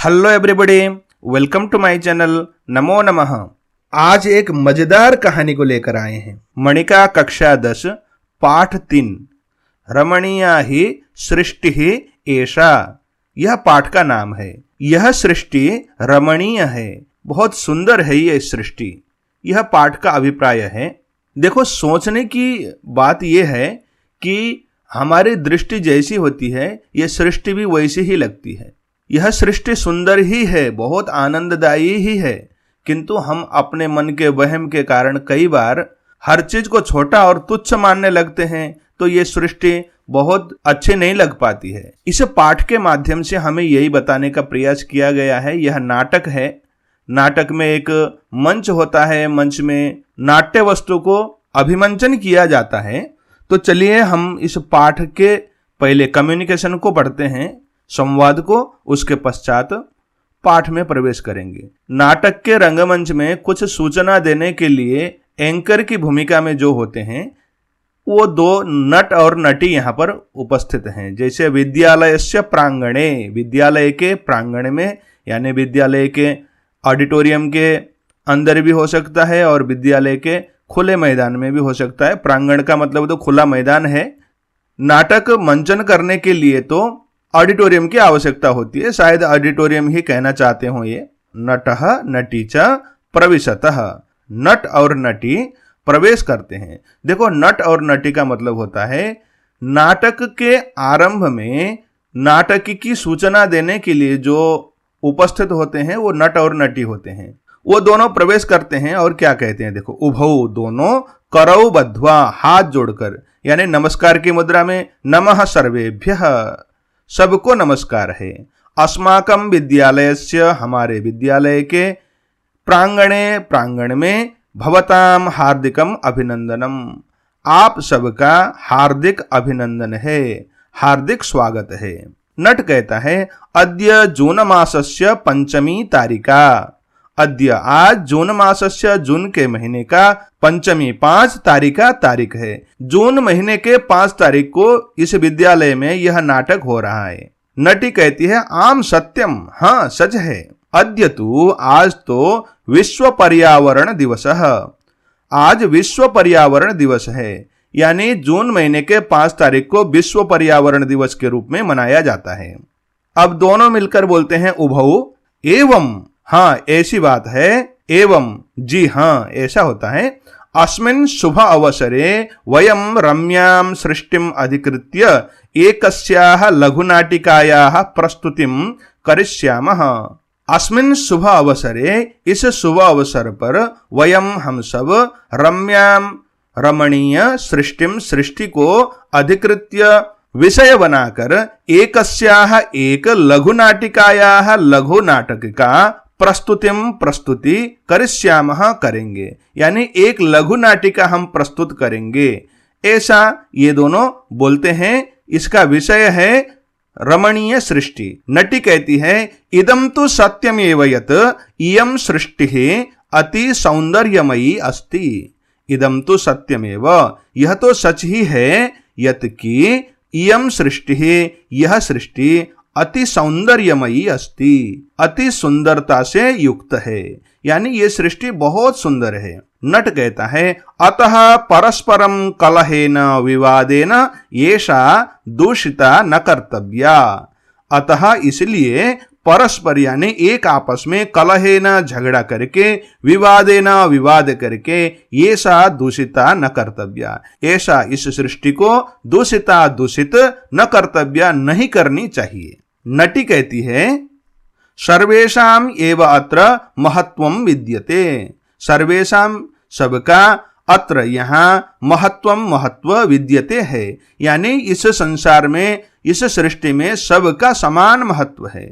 Hello everybody, welcome to my channel Namo Namah. आज एक मजेदार कहानी को लेकर आए हैं। मणिका कक्षा 10 पाठ 3 रमणीया ही सृष्टि ही एषा, यह पाठ का नाम है। यह सृष्टि रमणीय है, बहुत सुंदर है ये सृष्टि, यह पाठ का अभिप्राय है। देखो, सोचने की बात यह है कि हमारी दृष्टि जैसी होती है यह सृष्टि भी वैसी ही लगती है। यह सृष्टि सुंदर ही है, बहुत आनंददायी ही है, किंतु हम अपने मन के वहम के कारण कई बार हर चीज को छोटा और तुच्छ मानने लगते हैं, तो ये सृष्टि बहुत अच्छी नहीं लग पाती है। इस पाठ के माध्यम से हमें यही बताने का प्रयास किया गया है। यह नाटक है। नाटक में एक मंच होता है, मंच में नाट्य वस्तु को अभिमंचन किया जाता है। तो चलिए हम इस पाठ के पहले कम्युनिकेशन को पढ़ते हैं, संवाद को, उसके पश्चात पाठ में प्रवेश करेंगे। नाटक के रंगमंच में कुछ सूचना देने के लिए एंकर की भूमिका में जो होते हैं वो दो नट और नटी यहाँ पर उपस्थित हैं। जैसे विद्यालयस्य प्रांगणे, विद्यालय के प्रांगण में, यानी विद्यालय के ऑडिटोरियम के अंदर भी हो सकता है और विद्यालय के खुले मैदान में भी हो सकता है। प्रांगण का मतलब तो खुला मैदान है। नाटक मंचन करने के लिए तो ऑडिटोरियम की आवश्यकता होती है, शायद ऑडिटोरियम ही कहना चाहते हो ये। नटः नटी च प्रविशतः, नट और नटी प्रवेश करते हैं। देखो, नट और नटी का मतलब होता है नाटक के आरंभ में नाटक की सूचना देने के लिए जो उपस्थित होते हैं वो नट और नटी होते हैं। वो दोनों प्रवेश करते हैं और क्या कहते हैं, देखो, उभौ, दोनों, करौ बद्ध्वा, हाथ जोड़कर, यानी नमस्कार की मुद्रा में, नमः सर्वेभ्यः, सबको नमस्कार है। अस्माकं विद्यालयस्य, हमारे विद्यालय के, प्रांगणे, प्रांगण में, भवताम हार्दिकम अभिनंदनम, आप सबका हार्दिक अभिनंदन है, हार्दिक स्वागत है। नट कहता है अद्य जून मासस्य पंचमी तारिका, अद्य, आज, जून मासस्य, जून के महीने का, पंचमी, 5 तारीखा तारीख है। जून महीने के 5 तारीख को इस विद्यालय में यह नाटक हो रहा है। नटी कहती है आम सत्यम, हाँ सच है। अद्य तु, आज तो विश्व पर्यावरण दिवस है, आज विश्व पर्यावरण दिवस है, यानी जून महीने के 5 तारीख को विश्व पर्यावरण दिवस के रूप में मनाया जाता है। अब दोनों मिलकर बोलते हैं उभौ, एवं, हाँ ऐसी बात है, एवं, जी हाँ ऐसा होता है। अस्मिन् शुभ अवसरे वयं रम्यां सृष्टिम् अधिकृत्य एकस्याः लघुनाटिकायाः प्रस्तुतिं करिष्यामः। अस्मिन् शुभ अवसरे, इस शुभ अवसर पर, वयं, हम सब, रम्यां, रमणीय, सृष्टिम, सृष्टि को, अधिकृत्य, विषय बनाकर, एकस्याः, एक, लघुनाटिकायाः, लघु नाटक का, प्रस्तुतिम, प्रस्तुति, करिष्यामः, करेंगे, यानी एक लघु नाटिका हम प्रस्तुत करेंगे, ऐसा ये दोनों बोलते हैं। इसका विषय है रमणीय सृष्टि। नटी कहती है इदं तु सत्यमेव यत् इयं सृष्टिः अति सौंदर्यमयी अस्ति। इदं तु सत्यमेव, यह तो सच ही है, यत् की, इयं सृष्टिः, यह सृष्टि, अति सौंदर्यमयी अस्ति, अति सुंदरता से युक्त है, यानी ये सृष्टि बहुत सुंदर है। नट कहता है अतः परस्परम कलहेन विवादेन येषा दूषिता न कर्तव्या। अतः, इसलिए, परस्पर यानी एक आपस में, कलहेन, झगड़ा करके, विवादेन, विवाद करके, येषा दूषिता न कर्तव्या, ऐसा इस सृष्टि को दूषिता, दूषित, न कर्तव्या, नहीं करनी चाहिए। नटी कहती है सर्वेषाम एव अत्र महत्वम विद्यते, सर्वेषाम, सबका, अत्र, यहाँ, महत्वम, महत्व, विद्यते है, यानी इस संसार में, इस सृष्टि में सबका समान महत्व है।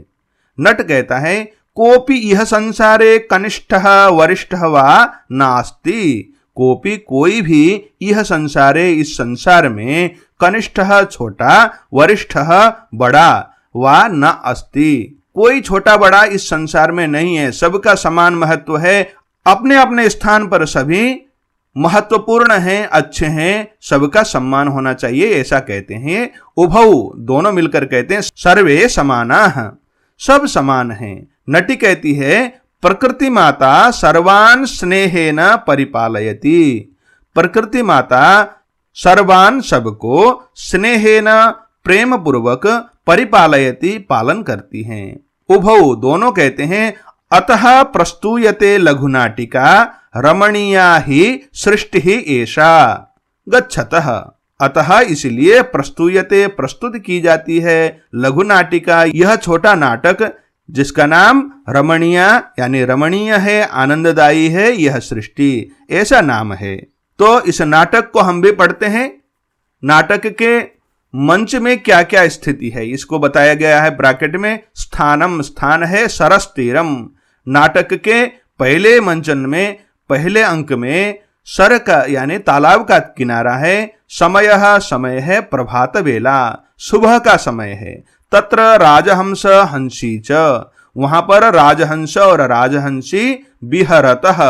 नट कहता है कोपि इह संसारे कनिष्ठः वरिष्ठः वा नास्ति, कोपि, कोई भी, इह संसारे, इस संसार में, कनिष्ठः, छोटा, वरिष्ठः, बड़ा, वा न अस्ति, कोई छोटा बड़ा इस संसार में नहीं है, सबका समान महत्व है, अपने अपने स्थान पर सभी महत्वपूर्ण हैं, अच्छे हैं, सबका सम्मान होना चाहिए, ऐसा कहते हैं। उभौ, दोनों मिलकर कहते हैं सर्वे समानाः, सब समान हैं। नटी कहती है प्रकृति माता सर्वान स्नेहेन परिपालयति। प्रकृति माता सर्वान सबको स्नेहेन प्रेम पूर्वक परिपालयति पालन करती हैं। उभौ दोनों कहते हैं अतः प्रस्तूयते लघुनाटिका रमणीया ही सृष्टि ही एषा गच्छतः। अतः इसलिए प्रस्तूयते प्रस्तुत की जाती है लघुनाटिका यह छोटा नाटक जिसका नाम रमणीया यानी रमणीय है, आनंददायी है, यह सृष्टि ऐसा नाम है। तो इस नाटक को हम भी पढ़ते हैं। नाटक के मंच में क्या क्या स्थिति है इसको बताया गया है ब्रैकेट में। स्थानम स्थान है, सरस्तीरम नाटक के पहले मंचन में पहले अंक में सर का यानी तालाब का किनारा है। समयः समय है, प्रभात वेला सुबह का समय है। तत्र राजहंस हंसी च वहां पर राजहंस और राजहंसी विहरतः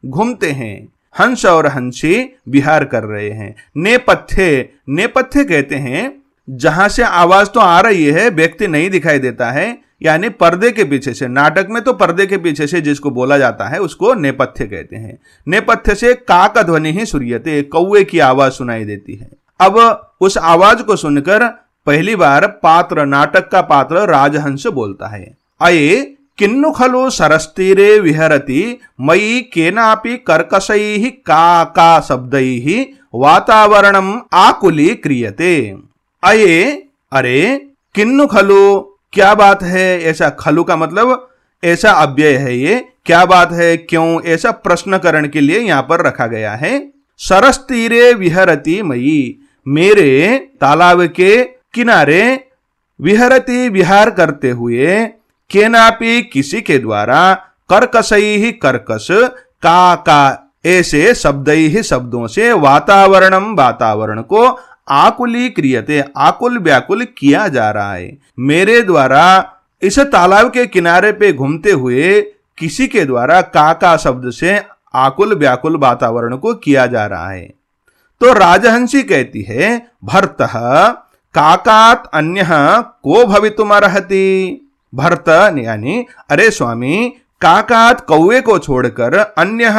घूमते हैं। हंस और हंसी विहार कर रहे हैं। नेपथ्य नेपथ्य कहते हैं जहां से आवाज तो आ रही है व्यक्ति नहीं दिखाई देता है, यानी पर्दे के पीछे से। नाटक में तो पर्दे के पीछे से जिसको बोला जाता है उसको नेपथ्य कहते हैं। नेपथ्य से काक ध्वनि ही सूर्यते कौवे की आवाज सुनाई देती है। अब उस आवाज को सुनकर पहली बार पात्र नाटक का पात्र राजहंस बोलता है। अये किन्नु खलु सरस्तीरे विहरति मयि केनापि कर्कशैः का का शब्दैः वातावरणम आकुली क्रियते। अये अरे किन्नु खलु क्या बात है। ऐसा खलु का मतलब ऐसा अव्यय है, ये क्या बात है क्यों ऐसा प्रश्नकरण के लिए यहां पर रखा गया है। सरस्तीरे विहरति मयि मेरे तालाब के किनारे विहरति विहार करते हुए केनापि किसी के द्वारा कर्कशैः कर्कश का ऐसे शब्दैः शब्दों से वातावरणम वातावरण को आकुली क्रियते आकुल व्याकुल किया जा रहा है। मेरे द्वारा इस तालाब के किनारे पे घूमते हुए किसी के द्वारा का शब्द से आकुल व्याकुल वातावरण को किया जा रहा है। तो राजहंसी कहती है भर्तः काकात अन्यः को भवितुमर्हति। भर्त यानी अरे स्वामी काकात कौवे को छोड़कर अन्यः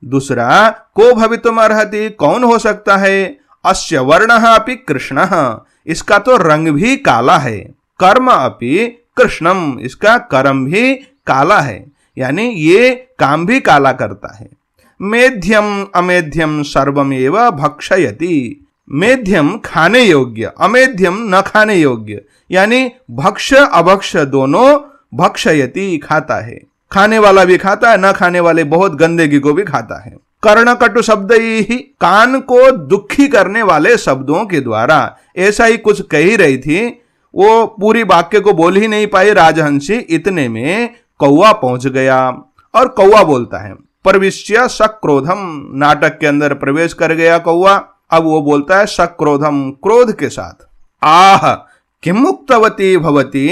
दूसरा को भवितुमर्हति कौन हो सकता है। अस्य वर्णः अपि कृष्णः इसका तो रंग भी काला है। कर्म अपि कृष्णम इसका कर्म भी काला है, यानी ये काम भी काला करता है। मेध्यम अमेध्यम सर्वमेव भक्षयति। मेध्यम खाने योग्य, अमेध्यम न खाने योग्य, यानी भक्ष अभक्ष दोनों भक्षयति खाता है। खाने वाला भी खाता है, न खाने वाले बहुत गंदगी को भी खाता है। कर्णकटु शब्द ही कान को दुखी करने वाले शब्दों के द्वारा ऐसा ही कुछ कह ही रही थी। वो पूरी वाक्य को बोल ही नहीं पाई राजहंसी, इतने में कौवा पहुंच गया और कौवा बोलता है प्रविश्य सक्रोधम। नाटक के अंदर प्रवेश कर गया कौवा। अब वो बोलता है सक्रोधम क्रोध के साथ। आह किम उक्तवती भवती।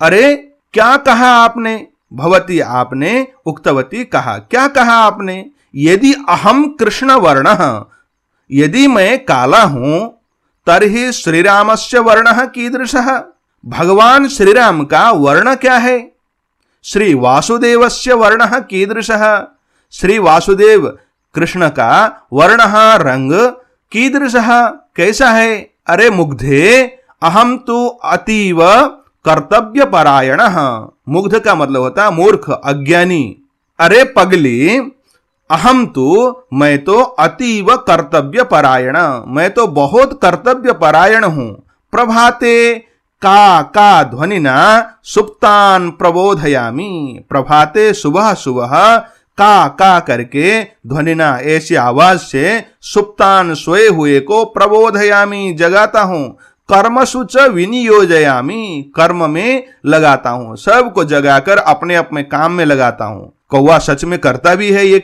अरे क्या कहा आपने। भवती आपने, उक्तवती कहा, क्या कहा आपने। यदि अहम कृष्ण वर्णः यदि मैं काला हूं तर्हि श्रीरामस्य वर्णः कीदृशः। भगवान श्रीराम का वर्ण क्या है। श्री वासुदेवस्य वर्णः कीदृशः। श्री वासुदेव कृष्ण का वर्णः रंग कीदृशः कैसा है। अरे मुग्धे अहम तु अतीव कर्तव्यपरायणः। मुग्ध का मतलब होता है मूर्ख अज्ञानी। अरे पगली अहम तो मैं तो अतीव कर्तव्य परायण मैं तो बहुत कर्तव्य परायण हूं। प्रभाते का ध्वनिना सुप्तान प्रबोधयामि। प्रभाते सुबह सुबह का करके ध्वनिना ऐसी आवाज से सुप्तान सोए हुए को प्रबोधयामि जगाता हूं। कर्मसुच विनियोजयामि कर्म में लगाता हूं। सबको जगाकर अपने अपने काम में लगाता हूं। कौवा सच में करता भी है ये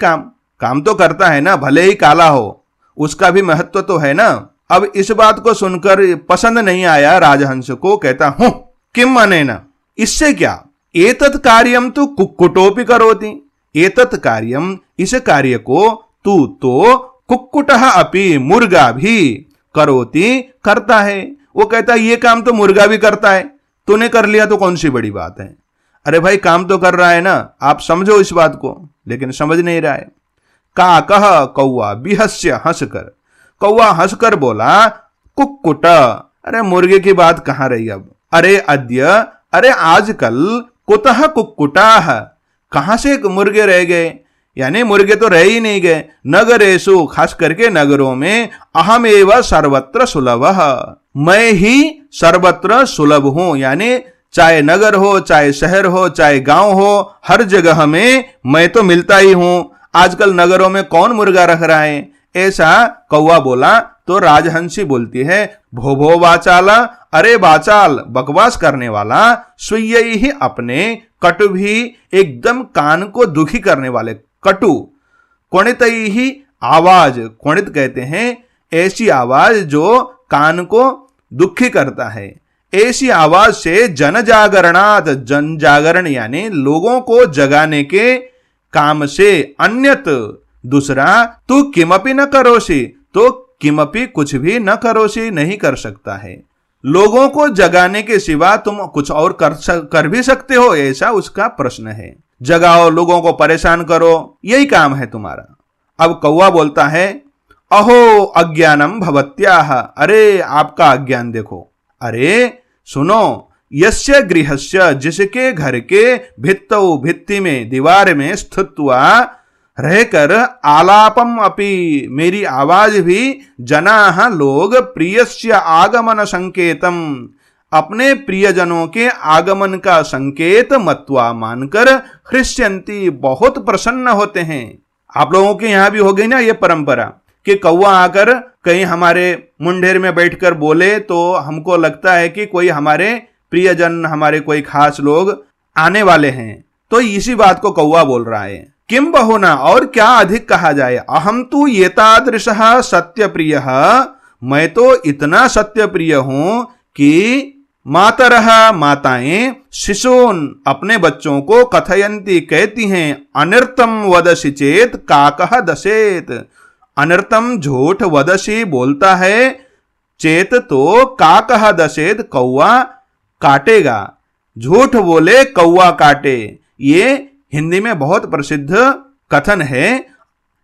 काम तो करता है ना, भले ही काला हो उसका भी महत्व तो है ना। अब इस बात को सुनकर पसंद नहीं आया राजहंस को। कहता हूं किम अनेन इससे क्या। एतत् कार्यम तु कुक्कुटोपि करोति। एतत् कार्यम इस कार्य को तू तो कुक्कुटः अपि मुर्गा भी करोति करता है। वो कहता है ये काम तो मुर्गा भी करता है, तूने कर लिया तो कौन सी बड़ी बात है। अरे भाई काम तो कर रहा है ना, आप समझो इस बात को, लेकिन समझ नहीं रहा है। का कह कौआ बिहस्य हंसकर, कौआ हंसकर बोला कुक्कुट, अरे मुर्गे की बात कहाँ रही अब, अरे अद्य, अरे आजकल, कुतः कुक्कुटाः, कहां से मुर्गे रह गए, यानी मुर्गे तो रह ही नहीं गए। नगरेशु, खास करके नगरों में, अहमेव सर्वत्र सुलभः, मैं ही सर्वत्र सुलभ हूं, यानी चाहे नगर हो, चाहे शहर हो, चाहे गांव हो, हर जगह में मैं तो मिलता ही हूं। आजकल नगरों में कौन मुर्गा रख रहा है, ऐसा कौवा बोला। तो राजहंसी बोलती है भो भो वाचाला, अरे वाचाल, बकवास करने वाला, स्वीय ही अपने, कटु भी, एकदम कान को दुखी करने वाले, कटु, कोणित ही आवाज, कोणित कहते हैं ऐसी आवाज जो कान को दुखी करता है, ऐसी आवाज से जन जागरणात, जन जागरण यानी लोगों को जगाने के काम से, अन्यत दूसरा, तू किमपि न करोसी, तो किमपि कुछ भी न करोसी, नहीं कर सकता है। लोगों को जगाने के सिवा तुम कुछ और कर भी सकते हो, ऐसा उसका प्रश्न है। जगाओ, लोगों को परेशान करो, यही काम है तुम्हारा। अब कौवा बोलता है अहो अज्ञानम भवत्याह, अरे आपका अज्ञान देखो, अरे सुनो, यस्य गृहस्य, जिसके घर के भित्तौ, भित्ति में, दीवार में स्थित्वा रहकर, आलापम अपि, मेरी आवाज भी, जनाः लोग, प्रियस्य आगमन संकेतम, अपने प्रियजनों के आगमन का संकेत मत्वा मानकर, हृष्यन्ति, बहुत प्रसन्न होते हैं। आप लोगों के यहां भी हो गई ना ये परंपरा कि कौवा आकर कहीं हमारे मुंडेर में बैठकर बोले तो हमको लगता है कि कोई हमारे प्रियजन, हमारे कोई खास लोग आने वाले हैं। तो इसी बात को कौवा बोल रहा है। किम बहुना, और क्या अधिक कहा जाए, अहम तु एतादृशः सत्य प्रिय, मैं तो इतना सत्य प्रिय हूं कि मातरः, माताएं, शिशून, अपने बच्चों को, कथयंती, कहती हैं, अनर्थम वदसि चेत काकः दशेत, अनर्थम झूठ, वदसि बोलता है, चेत तो काकः दशेत, कौवा काटेगा, झूठ बोले कौवा काटे, ये हिंदी में बहुत प्रसिद्ध कथन है।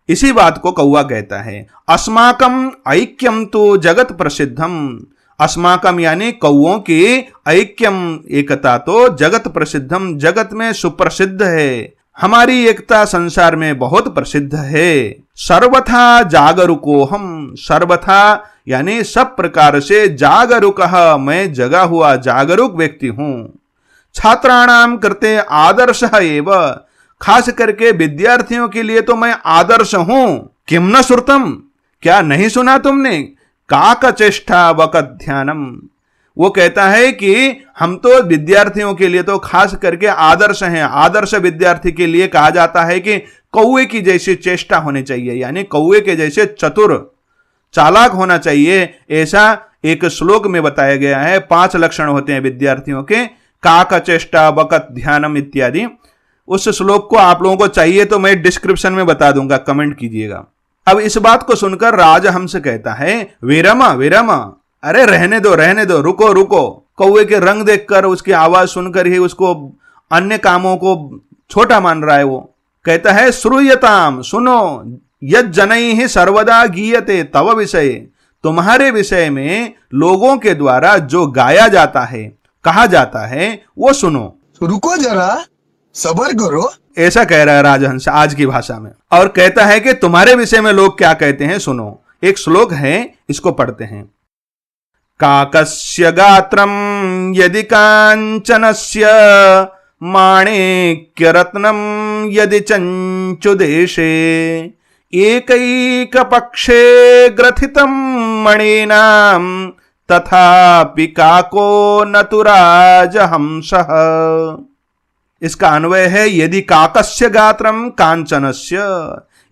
इसी बात को कौवा कहता है। अस्माकम ऐक्यम तो जगत प्रसिद्धम, अस्माकम यानी कौओं की, ऐक्यम एकता तो जगत प्रसिद्धम, जगत में सुप्रसिद्ध है, हमारी एकता संसार में बहुत प्रसिद्ध है। सर्वथा जागरूको हम, सर्वथा यानी सब प्रकार से, जागरूक, मैं जगा हुआ जागरूक व्यक्ति हूं। छात्राणाम कृते आदर्श एव, खास करके विद्यार्थियों के लिए तो मैं आदर्श हूं। किम न श्रुतम, क्या नहीं सुना तुमने, काक चेष्टा वकत ध्यानम, वो कहता है कि हम तो विद्यार्थियों के लिए तो खास करके आदर्श हैं। आदर्श विद्यार्थी के लिए कहा जाता है कि कौवे की जैसी चेष्टा होनी चाहिए, यानी कौवे के जैसे चतुर, चालाक होना चाहिए, ऐसा एक श्लोक में बताया गया है। 5 लक्षण होते हैं विद्यार्थियों के, काक चेष्टा वकत ध्यानम इत्यादि। उस श्लोक को आप लोगों को चाहिए तो मैं डिस्क्रिप्शन में बता दूंगा, कमेंट कीजिएगा। अब इस बात को सुनकर राजहंस कहता है विरमा विरमा, अरे रहने दो, रुको रुको। कौवे के रंग देखकर, उसकी आवाज सुनकर ही उसको अन्य कामों को छोटा मान रहा है। वो कहता है श्रूयताम, सुनो, यद जनैः सर्वदा गीयते तव विषय, तुम्हारे विषय में लोगों के द्वारा जो गाया जाता है, कहा जाता है, वो सुनो। रुको जरा, सबर करो, ऐसा कह रहा है राजहंस आज की भाषा में। और कहता है कि तुम्हारे विषय में लोग क्या कहते हैं सुनो। एक श्लोक है, इसको पढ़ते हैं। काकस्य गात्रम यदि कांचनस्य, माणिक्य रत्नम यदि चंचु देशे, एकैक पक्षे ग्रथितम मणिनाम, तथापि काको न तु राजहंसः। इसका अन्वय है यदि काकस्य गात्रम कांचनस्य,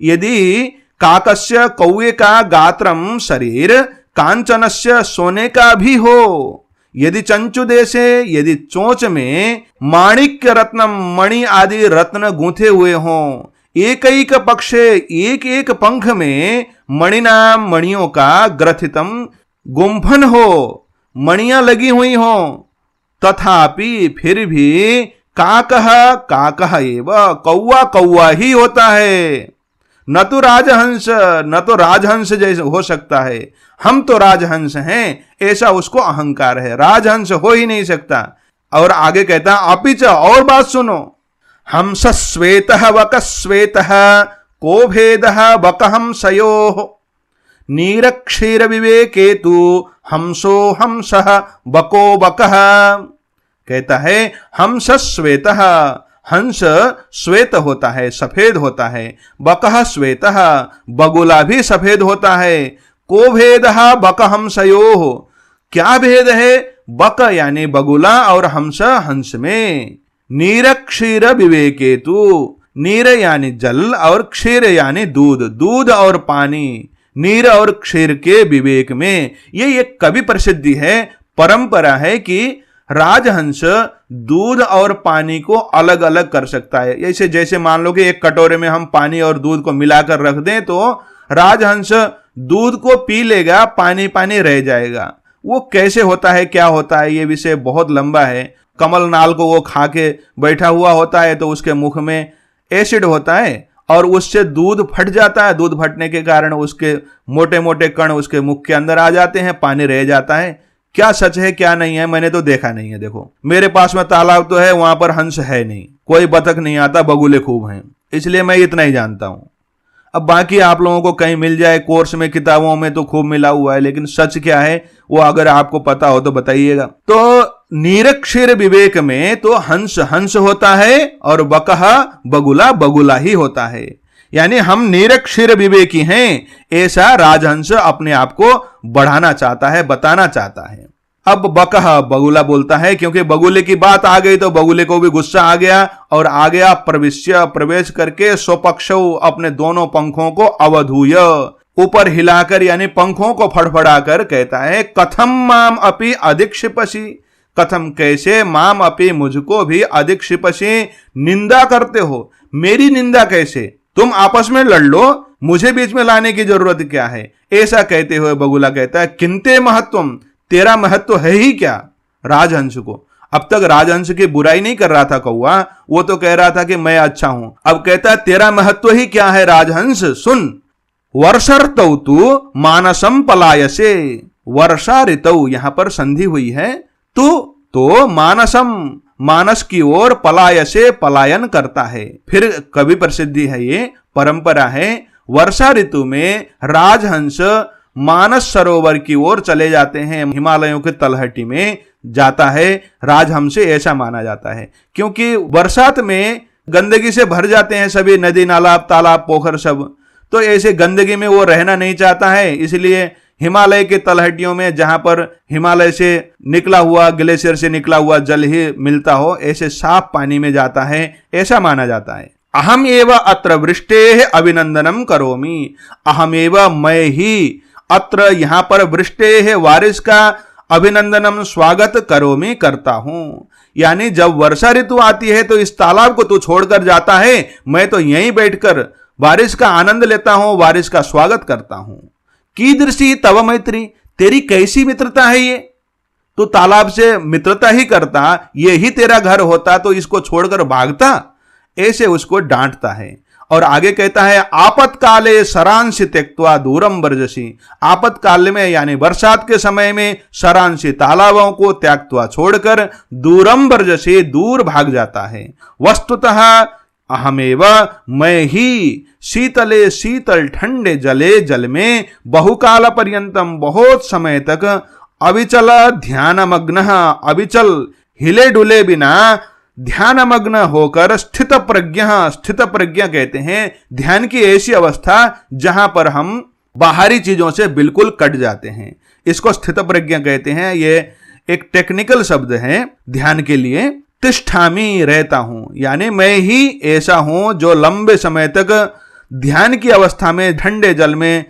यदि काकस्य कौवे का गात्रम शरीर, कांचनस्य सोने का भी हो, यदि चंचु देशे, यदि चोंच में, माणिक्य रत्नम, मणि आदि रत्न गूंथे हुए हों, एक एक पक्षे, एक एक पंख में, मणिनाम, मणियों का, ग्रथितम, गुंफन हो, मणियां लगी हुई हो, तथापि फिर भी, काकः काकः एव, कौवा कौवा ही होता है। न तो राजहंस, न तो राजहंस जैसे हो सकता है, हम तो राजहंस हैं, ऐसा उसको अहंकार है, राजहंस हो ही नहीं सकता। और आगे कहता अपिच, और बात सुनो, हंस श्वेतः वक श्वेतः को भेदः वकहंसयोः नीरक्षीर विवेके तु हंसो हंसः बको बकः। कहता है हंस श्वेतः, हंस श्वेत होता है, सफेद होता है, बकः श्वेतः, बगुला भी सफेद होता है, को भेदः बकहंसयोः, क्या भेद है, बक यानी बगुला और हंस हंस में। नीर क्षीर विवेकेतु, नीर यानी जल और क्षीर यानी दूध, दूध और पानी, नीर और क्षीर के विवेक में। ये एक कवि प्रसिद्धि है, परंपरा है कि राजहंस दूध और पानी को अलग अलग कर सकता है। ऐसे जैसे मान लो कि एक कटोरे में हम पानी और दूध को मिलाकर रख दें तो राजहंस दूध को पी लेगा, पानी पानी रह जाएगा। वो कैसे होता है, क्या होता है, ये विषय बहुत लंबा है। कमल नाल को वो खा के बैठा हुआ होता है तो उसके मुख में एसिड होता है और उससे दूध फट जाता है, दूध फटने के कारण उसके मोटे मोटे कण उसके मुख के अंदर आ जाते हैं, पानी रह जाता है। क्या सच है क्या नहीं है मैंने तो देखा नहीं है। देखो मेरे पास में तालाब तो है, वहां पर हंस है नहीं, कोई बतख नहीं आता, बगुले खूब हैं, इसलिए मैं इतना ही जानता हूं। अब बाकी आप लोगों को कहीं मिल जाए कोर्स में, किताबों में तो खूब मिला हुआ है, लेकिन सच क्या है वो अगर आपको पता हो तो बताइएगा। तो निरक्षर विवेक में तो हंस हंस होता है और बकह बगुला बगुला ही होता है, यानी हम निरक्षर विवेकी हैं, ऐसा राजहंस अपने आप को बढ़ाना चाहता है, बताना चाहता है। अब बकह बगुला बोलता है, क्योंकि बगुले की बात आ गई तो बगुले को भी गुस्सा आ गया और आ गया प्रवेश करके स्वपक्षौ, अपने दोनों पंखों को अवधूय, ऊपर हिलाकर यानी पंखों को फड़फड़ाकर कहता है कथम माम अपि अधिक्षिपसि, कथम कैसे, माम अपि मुझको भी अधिक्षिपसि निंदा करते हो, मेरी निंदा कैसे, तुम आपस में लड़ लो, मुझे बीच में लाने की जरूरत क्या है। ऐसा कहते हुए बगुला कहता है किंते महत्वम, तेरा महत्व है ही क्या राजहंस को। अब तक राजहंस की बुराई नहीं कर रहा था कौवा, वो तो कह रहा था कि मैं अच्छा हूं, अब कहता है तेरा महत्व ही क्या है राजहंस, सुन। वर्षा ऋतौ तु मानसम पलायसे, वर्षा ऋतु यहां पर संधि हुई है, तो मानसम मानस की ओर पलायसे पलायन करता है। फिर कवि प्रसिद्धि है, ये परंपरा है, वर्षा ऋतु में राजहंस मानस सरोवर की ओर चले जाते हैं, हिमालयों के तलहटी में जाता है राजहंस, ऐसा माना जाता है। क्योंकि बरसात में गंदगी से भर जाते हैं सभी नदी नाला तालाब पोखर सब, तो ऐसे गंदगी में वो रहना नहीं चाहता है, इसलिए हिमालय के तलहटियों में जहां पर हिमालय से निकला हुआ, ग्लेशियर से निकला हुआ जल ही मिलता हो, ऐसे साफ पानी में जाता है, ऐसा माना जाता है। अहम एव अत्र वृष्टेः अभिनंदनम करोमि, अहम एव मैं ही, अत्र यहां पर वृष्टेः बारिश का, अभिनंदनम स्वागत करोमि करता हूं, यानी जब वर्षा ऋतु आती है तो इस तालाब को तू छोड़कर जाता है, मैं तो यहीं बैठकर बारिश का आनंद लेता हूं, बारिश का स्वागत करता हूं। कीदृशी तव मैत्री, तेरी कैसी मित्रता है ये, तू तालाब से मित्रता ही करता, ये ही तेरा घर होता तो इसको छोड़कर भागता, ऐसे उसको डांटता है। और आगे कहता है आपत्काले सरांसि त्यक्त्वा दूरम वर्जसी, आपत्काल में यानी बरसात के समय में सरांसि तालाबों को त्याक्त्वा छोड़कर दूरम वर्जसी दूर भाग जाता है। वस्तुतः अहमेव मैं ही, शीतले शीतल ठंडे जले जल में बहुकाल पर्यंतम बहुत समय तक अविचल ध्यानमग्न, अविचल हिले डुले बिना ध्यानमग्न होकर स्थित प्रज्ञ, स्थित प्रज्ञ कहते हैं ध्यान की ऐसी अवस्था जहां पर हम बाहरी चीजों से बिल्कुल कट जाते हैं, इसको स्थित प्रज्ञ कहते हैं। ये एक टेक्निकल शब्द है ध्यान के लिए। तिष्ठामि रहता हूं, यानी मैं ही ऐसा हूं जो लंबे समय तक ध्यान की अवस्था में ठंडे जल में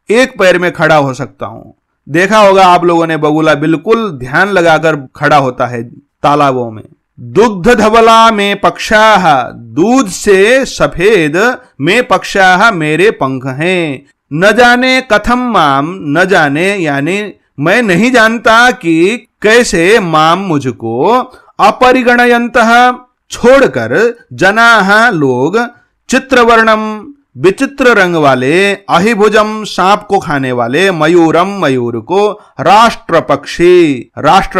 एक पैर में खड़ा हो सकता हूं। देखा होगा आप लोगों ने बगुला बिल्कुल ध्यान लगाकर खड़ा होता है तालाबों में। दुग्ध धवला में पक्षाः, दूध से सफेद में पक्षाः मेरे पंख हैं। न जाने कथम माम, न जाने यानी मैं नहीं जानता कि कैसे माम मुझको अपरिगणयन्तः छोड़कर जनाः लोग चित्रवर्णम विचित्र रंग वाले अहिभुजम सांप को खाने वाले मयूरम मयूर को राष्ट्र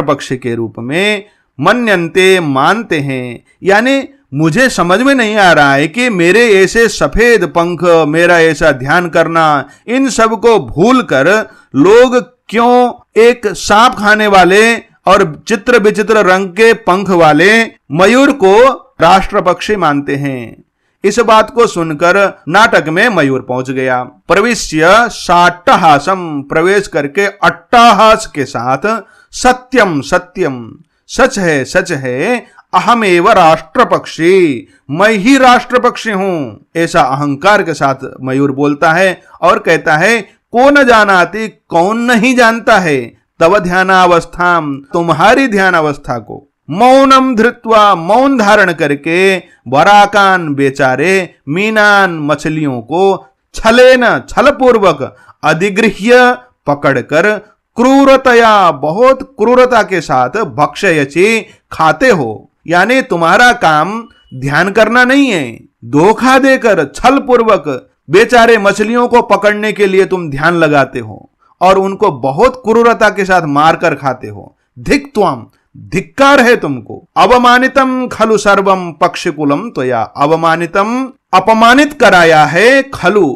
पक्षी के रूप में मन्यन्ते मानते हैं। यानी मुझे समझ में नहीं आ रहा है कि मेरे ऐसे सफेद पंख, मेरा ऐसा ध्यान करना, इन सब को भूल कर लोग क्यों एक सांप खाने वाले और चित्र विचित्र रंग के पंख वाले मयूर को राष्ट्र पक्षी मानते हैं। इस बात को सुनकर नाटक में मयूर पहुंच गया। प्रविश्य साट्टहासम, प्रवेश करके अट्टहास के साथ सत्यम सत्यम, सच है, अहमेव राष्ट्र पक्षी, मैं ही राष्ट्र पक्षी हूं, ऐसा अहंकार के साथ मयूर बोलता है और कहता है को न जानाति, कौन नहीं जानता है, तव ध्यानावस्थाम, तुम्हारी ध्यान अवस्था को, मौनम धृत्वा, मौन धारण करके, वराकान, बेचारे, मीनान, मछलियों को, छलेन, छल पूर्वक, अधिगृह्य, पकड़कर, क्रूरतया, बहुत क्रूरता के साथ, भक्षयसि, खाते हो। यानी तुम्हारा काम ध्यान करना नहीं है, धोखा देकर, छल पूर्वक बेचारे मछलियों को पकड़ने के लिए तुम ध्यान लगाते हो और उनको बहुत क्रूरता के साथ मारकर खाते हो। धिक्त्वम, धिक्कार है तुमको। अवमानितम खलु सर्वम पक्षिकुलम त्वया, अवमानितम, अपमानित कराया है, खलु,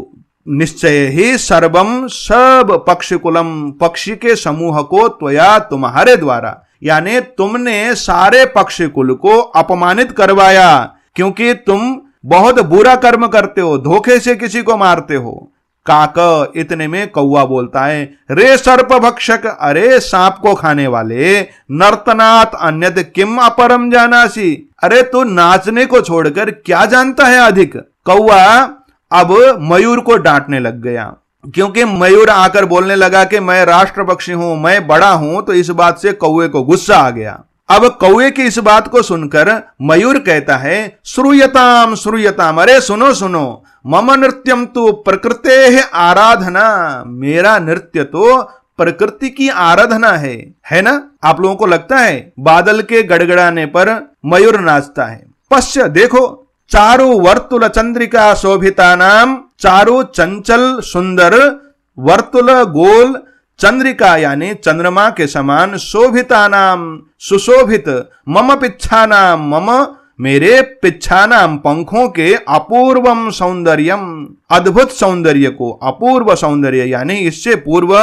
निश्चय ही, सर्वम, सब, पक्षिकुलम, पक्षी के समूह को, त्वया, तुम्हारे द्वारा, यानी तुमने सारे पक्षिकुल को अपमानित करवाया, क्योंकि तुम बहुत बुरा कर्म करते हो, धोखे से किसी को मारते हो। काक, इतने में कौवा बोलता है, रे सर्प भक्षक, अरे सांप को खाने वाले, नर्तनात् अन्यत किम अपरम जानासी, अरे तू नाचने को छोड़कर क्या जानता है अधिक। कौवा अब मयूर को डांटने लग गया, क्योंकि मयूर आकर बोलने लगा कि मैं राष्ट्र पक्षी हूं, मैं बड़ा हूं, तो इस बात से कौवे को गुस्सा आ गया। अब कौवे की इस बात को सुनकर मयूर कहता है, श्रूयताम श्रूयताम, अरे सुनो सुनो, मम नृत्यम तो प्रकृते आराधना, मेरा नृत्य तो प्रकृति की आराधना है ना। आप लोगों को लगता है बादल के गड़गड़ाने पर मयूर नाचता है। पश्य, देखो, चारु वर्तुल चंद्रिका शोभिता नाम, चारु चंचल सुंदर, वर्तुल गोल, चंद्रिका यानी चंद्रमा के समान, शोभिता नाम, सुशोभित, मम पिच्छा नाम, मम, मेरे, पिच्छा नाम, पंखों के, अपूर्वम सौंदर्यम, अद्भुत सौंदर्य को, अपूर्व सौंदर्य यानी इससे पूर्व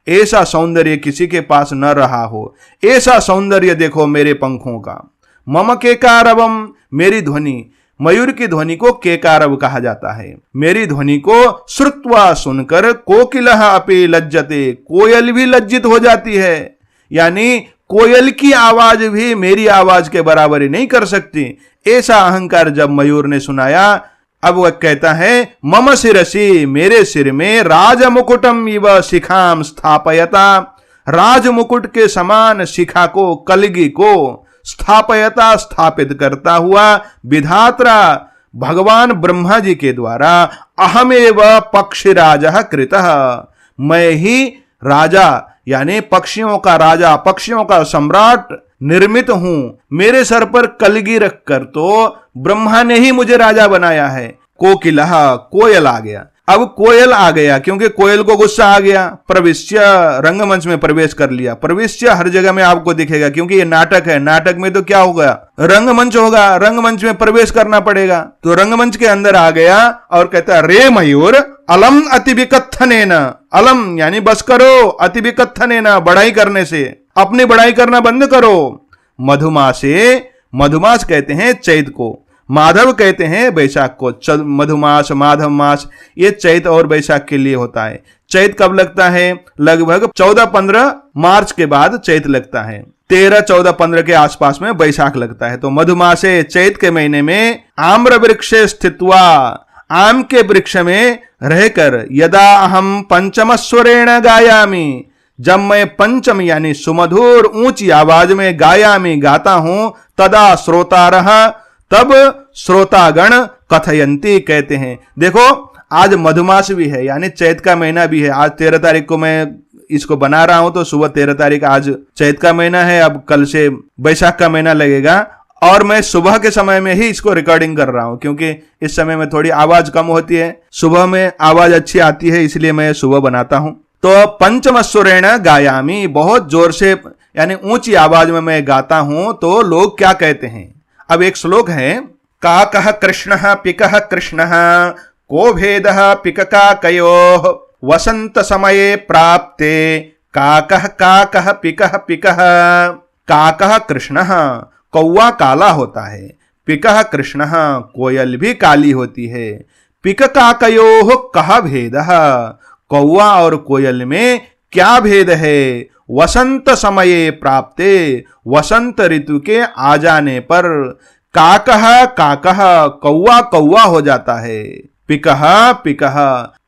ऐसा सौंदर्य किसी के पास न रहा हो, ऐसा सौंदर्य देखो मेरे पंखों का। मम केकारवम, मेरी ध्वनि, मयूर की ध्वनि को केकारव कहा जाता है। मेरी ध्वनि को श्रुत्वा, सुनकर, कोकिलः अपि लज्जते, कोयल भी लज्जित हो जाती है, यानी कोयल की आवाज भी मेरी आवाज के बराबरी नहीं कर सकती। ऐसा अहंकार जब मयूर ने सुनाया, अब वह कहता है, मम शिरसि, मेरे सिर में, राजमुकुटम इव शिखाम स्थापयता, राजमुकुट के समान शिखा को, कलगी को, स्थापयता, स्थापित करता हुआ, विधात्रा, भगवान ब्रह्मा जी के द्वारा, अहमेव पक्षिराजः कृतः, मैं ही राजा यानी पक्षियों का राजा, पक्षियों का सम्राट निर्मित हूं। मेरे सर पर कलगी रखकर तो ब्रह्मा ने ही मुझे राजा बनाया है। कोकिलः, कोयल आ गया। अब कोयल आ गया क्योंकि कोयल को गुस्सा आ गया। प्रविश्य, रंगमंच में प्रवेश कर लिया। प्रविश्य हर जगह में आपको दिखेगा क्योंकि ये नाटक है। नाटक में तो क्या होगा, रंगमंच होगा, रंगमंच में प्रवेश करना पड़ेगा। तो रंगमंच के अंदर आ गया और कहता, रे मयूर, अलम अति विकथनेन, अलम यानी बस करो, अति विकथनेन, बड़ाई करने से, अपनी बड़ाई करना बंद करो। मधुमासे, मधुमास कहते हैं चैत को, माधव कहते हैं बैसाख को। मधुमास, माधव मास, ये चैत और बैसाख के लिए होता है। चैत कब लगता है? लगभग 14-15 मार्च के बाद चैत लगता है। 13-14-15 के आसपास में बैसाख लगता है। तो मधुमासे, चैत के महीने में, आम्र वृक्षे स्थित्वा, आम के वृक्ष में रहकर, यदा अहम पंचम स्वरेण गायामी, जब मैं पंचम यानी सुमधुर ऊंची आवाज में गायामी गाता हूं, तदा श्रोतारः, तब श्रोतागण कथयंती कहते हैं। देखो आज मधुमास भी है यानी चैत का महीना भी है। आज 13 तारीख को मैं इसको बना रहा हूं तो सुबह 13 तारीख आज चैत का महीना है। अब कल से बैसाख का महीना लगेगा और मैं सुबह के समय में ही इसको रिकॉर्डिंग कर रहा हूं, क्योंकि इस समय में थोड़ी आवाज कम होती है, सुबह में आवाज अच्छी आती है, इसलिए मैं सुबह बनाता हूं। तो पंचमस्वरेण गायामी, बहुत जोर से यानी ऊंची आवाज में मैं गाता हूं तो लोग क्या कहते हैं। अब एक श्लोक है, काकः कृष्णः पिकः कृष्णः को भेदः पिककाकयोः वसंत समये प्राप्ते काकः काकः पिकः पिकः। काकः कृष्णः, कौवा काला होता है, पिकः कृष्णः, कोयल भी काली होती है, पिककाकयोः कः भेदः, कौवा और कोयल में क्या भेद है। वसंत समये प्राप्ते, वसंत ऋतु के आ जाने पर, काकः काकः, कौवा कौवा हो जाता है, पिकः पिकः,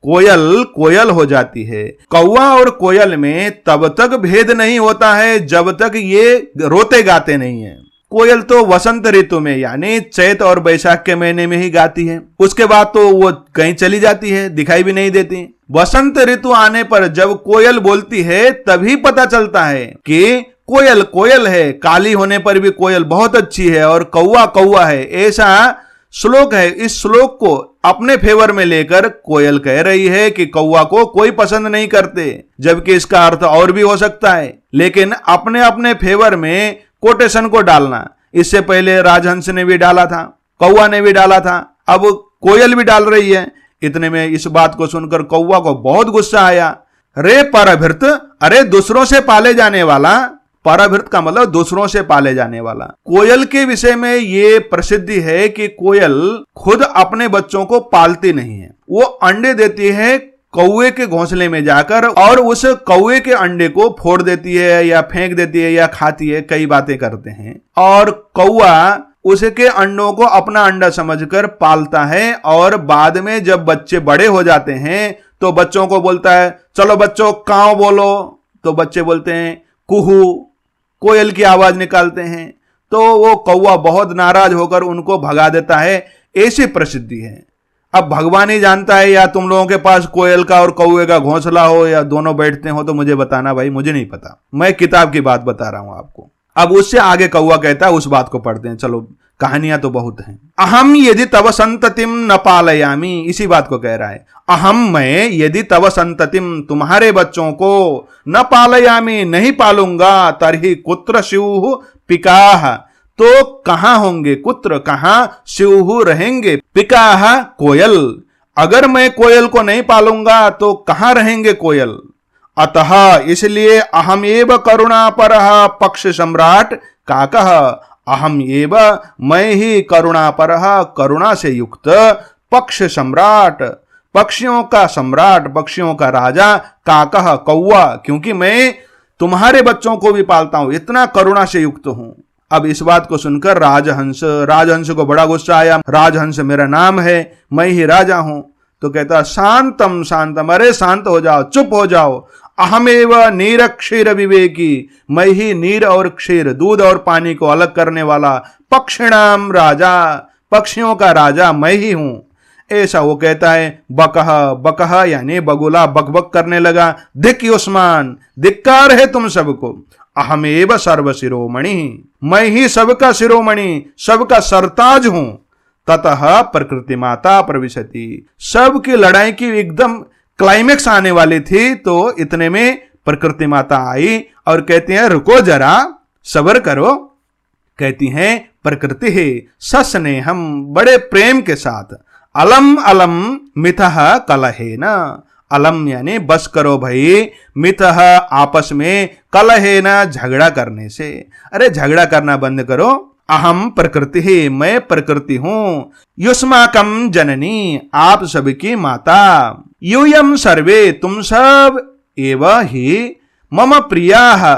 कोयल कोयल हो जाती है। कौवा और कोयल में तब तक भेद नहीं होता है जब तक ये रोते गाते नहीं है। कोयल तो वसंत ऋतु में यानी चैत और बैसाख के महीने में ही गाती है, उसके बाद तो वो कहीं चली जाती है, दिखाई भी नहीं देती। वसंत ऋतु आने पर जब कोयल बोलती है तभी पता चलता है कि कोयल कोयल है, काली होने पर भी कोयल बहुत अच्छी है और कौवा कौवा है, ऐसा श्लोक है। इस श्लोक को अपने फेवर में लेकर कोयल कह रही है कि कौवा को कोई पसंद नहीं करते, जबकि इसका अर्थ और भी हो सकता है, लेकिन अपने अपने फेवर में कोटेशन को डालना। इससे पहले राजहंस ने भी डाला था, कौवा ने भी डाला था, अब कोयल भी डाल रही है। इतने में इस बात को सुनकर कौवा को बहुत गुस्सा आया। रे परभृत, अरे दूसरों से पाले जाने वाला, परभृत का मतलब दूसरों से पाले जाने वाला। कोयल के विषय में ये प्रसिद्धि है कि कोयल खुद अपने बच्चों को पालती नहीं है, वो अंडे देती है कौवे के घोंसले में जाकर और उस कौवे के अंडे को फोड़ देती है या फेंक देती है या खाती है, कई बातें करते हैं। और कौवा उसके अंडों को अपना अंडा समझकर पालता है और बाद में जब बच्चे बड़े हो जाते हैं तो बच्चों को बोलता है, चलो बच्चों काव बोलो, तो बच्चे बोलते हैं कुहू, कोयल की आवाज निकालते हैं, तो वो कौवा बहुत नाराज होकर उनको भगा देता है। ऐसी प्रसिद्धि है। अब भगवान ही जानता है, या तुम लोगों के पास कोयल का और कौवे का घोंसला हो या दोनों बैठते हो तो मुझे बताना भाई, मुझे नहीं पता, मैं किताब की बात बता रहा हूं आपको। अब उससे आगे कौवा कहता है, उस बात को पढ़ते हैं, चलो कहानियां तो बहुत हैं। अहम यदि तव संततिम न पालयामी, इसी बात को कह रहा है। अहम मैं यदि तव संततिम, तुम्हारे बच्चों को न पालयामी नहीं पालूंगा, तरही कुत्र स्युः पिकाः, तो कहां होंगे, कुत्र कहां, स्युः रहेंगे, पिकाः कोयल, अगर मैं कोयल को नहीं पालूंगा तो कहां रहेंगे कोयल। अतः इसलिए अहम एव करुणापरः पक्ष सम्राट काकः, अहम एव मैं ही करुणापरः, करुणा से युक्त, पक्ष सम्राट, पक्षियों का सम्राट, पक्षियों का राजा, काकः कौवा, क्योंकि मैं तुम्हारे बच्चों को भी पालता हूं, इतना करुणा से युक्त हूं। अब इस बात को सुनकर राजहंस को बड़ा गुस्सा आया। राजहंस मेरा नाम है, मैं ही राजा हूं। तो कहता शांतम शांतम, अरे शांत हो जाओ, चुप हो जाओ। अहमेव नीर क्षीर विवेकी, मैं ही नीर और क्षीर, दूध और पानी को अलग करने वाला, पक्षिणाम राजा, पक्षियों का राजा मैं ही हूं। ऐसा वो कहता है। बकह बकह यानी बगुला बकबक करने लगा। धिक युष्मान, धिक्कार है तुम सबको। अहमेव सर्व शिरोमणि, मैं ही सबका शिरोमणि, सबका सरताज हूं। ततः प्रकृति माता प्रविशति, सबकी लड़ाई की एकदम क्लाइमेक्स आने वाली थी, तो इतने में प्रकृति माता आई और कहती हैं रुको जरा, सब्र करो। कहती हैं प्रकृति है सस्नेहम, बड़े प्रेम के साथ, अलम अलम मिथः कलहेन, अलम यानी बस करो भाई, मिथः आपस में, कलहेन झगड़ा करने से, अरे झगड़ा करना बंद करो। अहम प्रकृति ही, मैं प्रकृति हूं। युष्माकम जननी, आप सबकी माता। यूयम सर्वे, तुम सब, एव ही मम प्रियाः,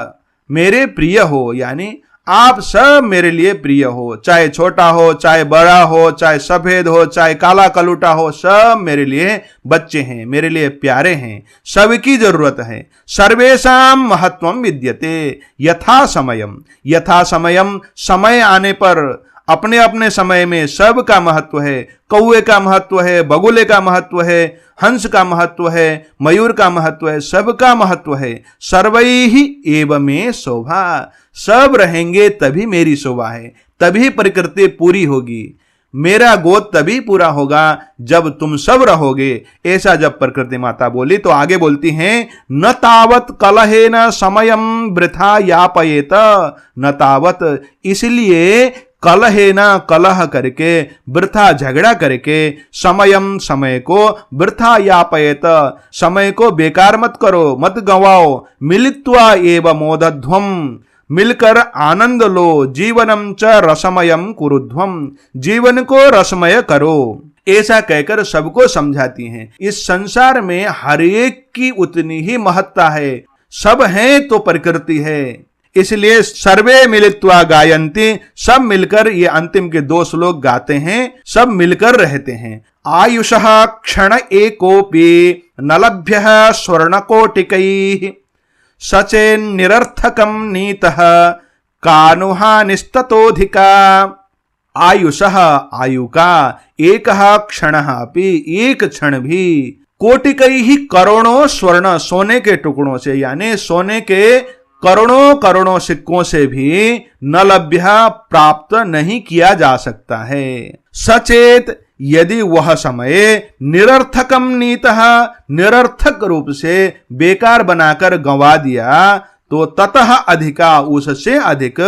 मेरे प्रिय हो, यानी आप सब मेरे लिए प्रिय हो, चाहे छोटा हो, चाहे बड़ा हो, चाहे सफेद हो, चाहे काला कलूटा हो, सब मेरे लिए बच्चे हैं, मेरे लिए प्यारे हैं, सबकी जरूरत है। सर्वेषां महत्वम विद्यते यथा समयम, यथा समयम, समय आने पर, अपने अपने समय में सबका महत्व है। कौवे का महत्व है, बगुले का महत्व है, हंस का महत्व है, मयूर का महत्व है, सबका महत्व है। सर्वैहि एव मे शोभा, सब रहेंगे तभी मेरी शोभा है। तभी प्रकृति पूरी होगी। मेरा गोद तभी पूरा होगा जब तुम सब रहोगे। ऐसा जब प्रकृति माता बोली तो आगे बोलती हैं, न तावत कलहेन समयम वृथा यापयेत। न तावत, इसलिए कलहेन, कलह करके, वृथा, झगड़ा करके, समयम, समय को, वृथा यापयेत, समय को बेकार मत करो, मत गंवाओ। मिलित्वा एव मोदध्वम, मिलकर आनंद लो। जीवनम च रसमयम कुरुध्वम, जीवन को रसमय करो। ऐसा कहकर सबको समझाती हैं। इस संसार में हर एक की उतनी ही महत्ता है। सब हैं तो प्रकृति है। इसलिए सर्वे मिलित्वा गायन्ति, सब मिलकर, ये अंतिम के 2 श्लोक गाते हैं, सब मिलकर रहते हैं। आयुषः क्षण एकोपि न लभ्यः स्वर्णकोटिकैः, सचेन निरर्थकम नीतः कानुहानिस्ततोधिका। आयुषः, आयु का, एकः क्षणः अपि, एक क्षण भी, कोटिकैः, करोड़ों, स्वर्ण, सोने के टुकड़ों से, यानी सोने के करोड़ों करोड़ों सिक्कों से भी न लभ्य, प्राप्त नहीं किया जा सकता है। सचेत, यदि वह समय निरर्थकम नीतः, निरर्थक रूप से बेकार बनाकर गंवा दिया, तो ततः अधिका, उससे अधिक,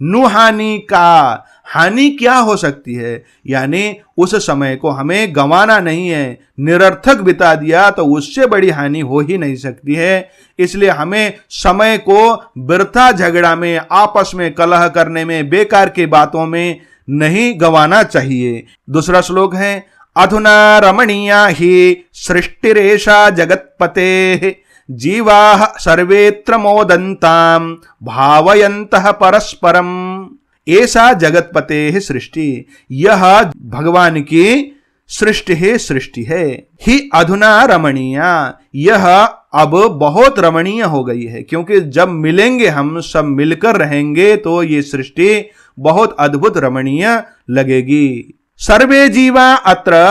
नुहानि का, हानि क्या हो सकती है। यानी उस समय को हमें गंवाना नहीं है, निरर्थक बिता दिया तो उससे बड़ी हानि हो ही नहीं सकती है। इसलिए हमें समय को वृथा झगड़ा में, आपस में कलह करने में, बेकार की बातों में नहीं गंवाना चाहिए। दूसरा श्लोक है, अधुना रमणीया ही सृष्टिरेषा जगत्पते, जीवाः सर्वेत्र मोदन्ताम भावयन्तः परस्परम। ऐसा जगतपते सृष्टि, यह भगवान की सृष्टि है, सृष्टि है। ही अधुना रमणीया, यह अब बहुत रमणीय हो गई है, क्योंकि जब मिलेंगे, हम सब मिलकर रहेंगे तो ये सृष्टि बहुत अद्भुत रमणीय लगेगी। सर्वे जीवा अत्र,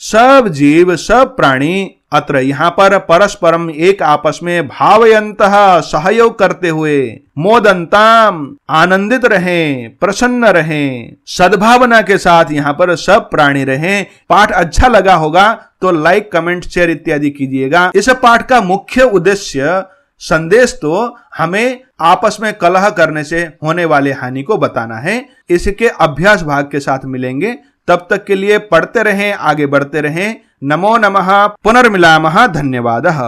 सब जीव, सब प्राणी, अत्र, यहां पर, परस्परम, एक आपस में, भावयंतः, सहयोग करते हुए, मोदंताम, आनंदित रहें, प्रसन्न रहें, सद्भावना के साथ यहां पर सब प्राणी रहें। पाठ अच्छा लगा होगा तो लाइक, कमेंट, शेयर इत्यादि कीजिएगा। इस पाठ का मुख्य उद्देश्य, संदेश तो हमें आपस में कलह करने से होने वाले हानि को बताना है। इसके अभ्यास भाग के साथ मिलेंगे। तब तक के लिए पढ़ते रहें, आगे बढ़ते रहें। नमो नमः, पुनर्मिलामः, धन्यवादः।